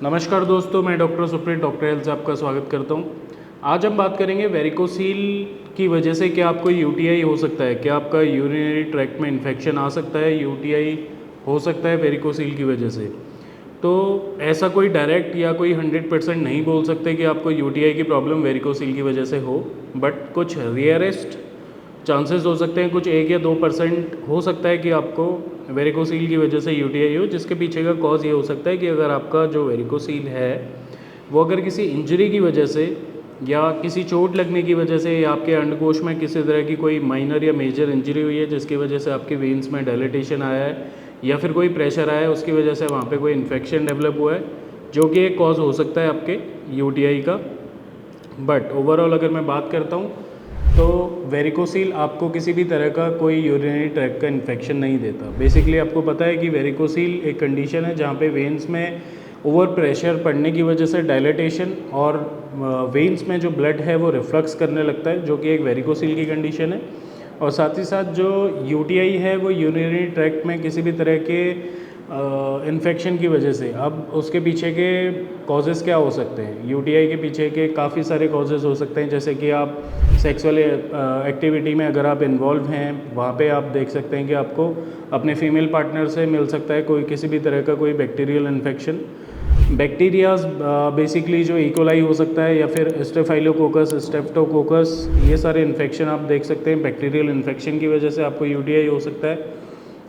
नमस्कार दोस्तों, मैं डॉक्टर सुप्रीत डॉक्टर हेल्थ से आपका स्वागत करता हूं। आज हम बात करेंगे वेरिकोसील की वजह से क्या आपको यूटीआई हो सकता है, क्या आपका यूरिनरी ट्रैक्ट में इन्फेक्शन आ सकता है, यूटीआई हो सकता है वेरिकोसील की वजह से। तो ऐसा कोई डायरेक्ट या कोई 100% नहीं बोल सकते कि आपको यूटीआई की प्रॉब्लम वेरिकोसील की वजह से हो, बट कुछ रेयरेस्ट चांसेस हो सकते हैं, कुछ 1 या 2% हो सकता है कि आपको वेरिकोसील की वजह से यूटीआई हो, जिसके पीछे का कॉज ये हो सकता है कि अगर आपका जो वेरिकोसील है वो अगर किसी इंजरी की वजह से या किसी चोट लगने की वजह से या आपके अंडकोश में किसी तरह की कोई माइनर या मेजर इंजरी हुई है जिसकी वजह से आपके वेन्स में डायलिटेशन आया है या फिर कोई प्रेशर आया है, उसकी वजह से वहाँ पे कोई इन्फेक्शन डेवलप हुआ है, जो कि एक कॉज हो सकता है आपके यूटीआई का। बट ओवरऑल अगर मैं बात करता हूँ तो वेरिकोसील आपको किसी भी तरह का कोई यूरिनरी ट्रैक्ट का इन्फेक्शन नहीं देता। बेसिकली आपको पता है कि वेरिकोसील एक कंडीशन है जहाँ पे वेन्स में ओवर प्रेशर पड़ने की वजह से डायलिटेशन और वेन्स में जो ब्लड है वो रिफ्लक्स करने लगता है, जो कि एक वेरिकोसील की कंडीशन है। और साथ ही साथ जो यूटीआई है वो यूरिनरी ट्रैक्ट में किसी भी तरह के इन्फेक्शन की वजह से। अब उसके पीछे के कॉजेज़ क्या हो सकते हैं? यूटीआई के पीछे के काफ़ी सारे कॉजेज़ हो सकते हैं, जैसे कि आप सेक्सुअल एक्टिविटी में अगर आप इन्वॉल्व हैं, वहाँ पे आप देख सकते हैं कि आपको अपने फीमेल पार्टनर से मिल सकता है कोई किसी भी तरह का कोई बैक्टीरियल इन्फेक्शन। बैक्टीरियाज बेसिकली जो इकोलाई हो सकता है या फिर स्टेफाइलोकोकस, स्टेप्टोकोकस, ये सारे इन्फेक्शन आप देख सकते हैं। बैक्टीरियल इन्फेक्शन की वजह से आपको यूटीआई हो सकता है।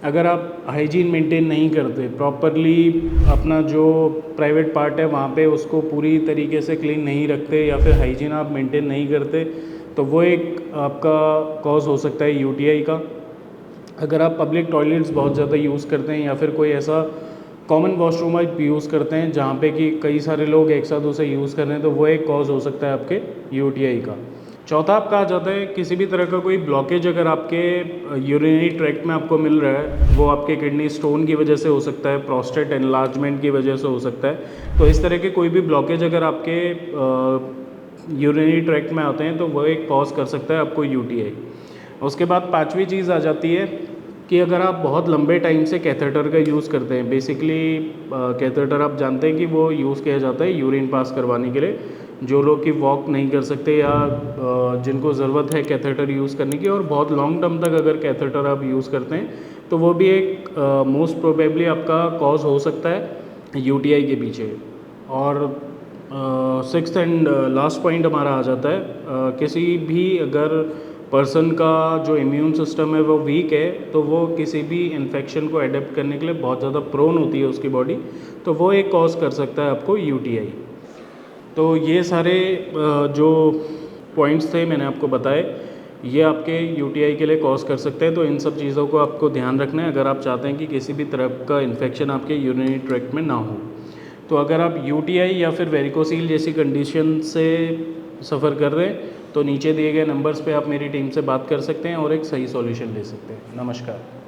अगर आप हाइजीन मेंटेन नहीं करते प्रॉपरली, अपना जो प्राइवेट पार्ट है वहाँ पे उसको पूरी तरीके से क्लीन नहीं रखते या फिर हाइजीन आप मेंटेन नहीं करते, तो वो एक आपका कॉज हो सकता है यूटीआई का। अगर आप पब्लिक टॉयलेट्स बहुत ज़्यादा यूज़ करते हैं या फिर कोई ऐसा कॉमन वॉशरूम आप यूज़ करते हैं जहाँ पे कि कई सारे लोग एक साथ उसे यूज़ कर रहे हैं, तो वो एक कॉज हो सकता है आपके यूटीआई का। चौथा आपका आ जाता है किसी भी तरह का कोई ब्लॉकेज अगर आपके यूरिनरी ट्रैक्ट में आपको मिल रहा है, वो आपके किडनी स्टोन की वजह से हो सकता है, प्रोस्टेट एनलार्जमेंट की वजह से हो सकता है। तो इस तरह के कोई भी ब्लॉकेज अगर आपके यूरिनरी ट्रैक्ट में आते हैं तो वो एक कॉज कर सकता है आपको यूटीआई। उसके बाद पांचवी चीज़ आ जाती है कि अगर आप बहुत लंबे टाइम से कैथेटर का यूज़ करते हैं। बेसिकली कैथेटर आप जानते हैं कि वो यूज़ किया जाता है यूरिन पास करवाने के लिए, जो लोग कि वॉक नहीं कर सकते या जिनको ज़रूरत है कैथेटर यूज़ करने की, और बहुत लॉन्ग टर्म तक अगर कैथेटर आप यूज़ करते हैं तो वो भी एक मोस्ट प्रोबेबली आपका कॉज हो सकता है यूटीआई के पीछे। और सिक्स्थ एंड लास्ट पॉइंट हमारा आ जाता है किसी भी अगर पर्सन का जो इम्यून सिस्टम है वो वीक है तो वो किसी भी इन्फेक्शन को अडेप्ट करने के लिए बहुत ज़्यादा प्रोन होती है उसकी बॉडी, तो वो एक कॉज कर सकता है आपको यूटीआई। तो ये सारे जो पॉइंट्स थे मैंने आपको बताए, ये आपके यूटीआई के लिए कॉज कर सकते हैं। तो इन सब चीज़ों को आपको ध्यान रखना है अगर आप चाहते हैं कि किसी भी तरह का इन्फेक्शन आपके यूरिनरी ट्रैक्ट में ना हो। तो अगर आप यूटीआई या फिर वेरिकोसील जैसी कंडीशन से सफ़र कर रहे हैं तो नीचे दिए गए नंबर्स पे आप मेरी टीम से बात कर सकते हैं और एक सही सॉल्यूशन ले सकते हैं। नमस्कार।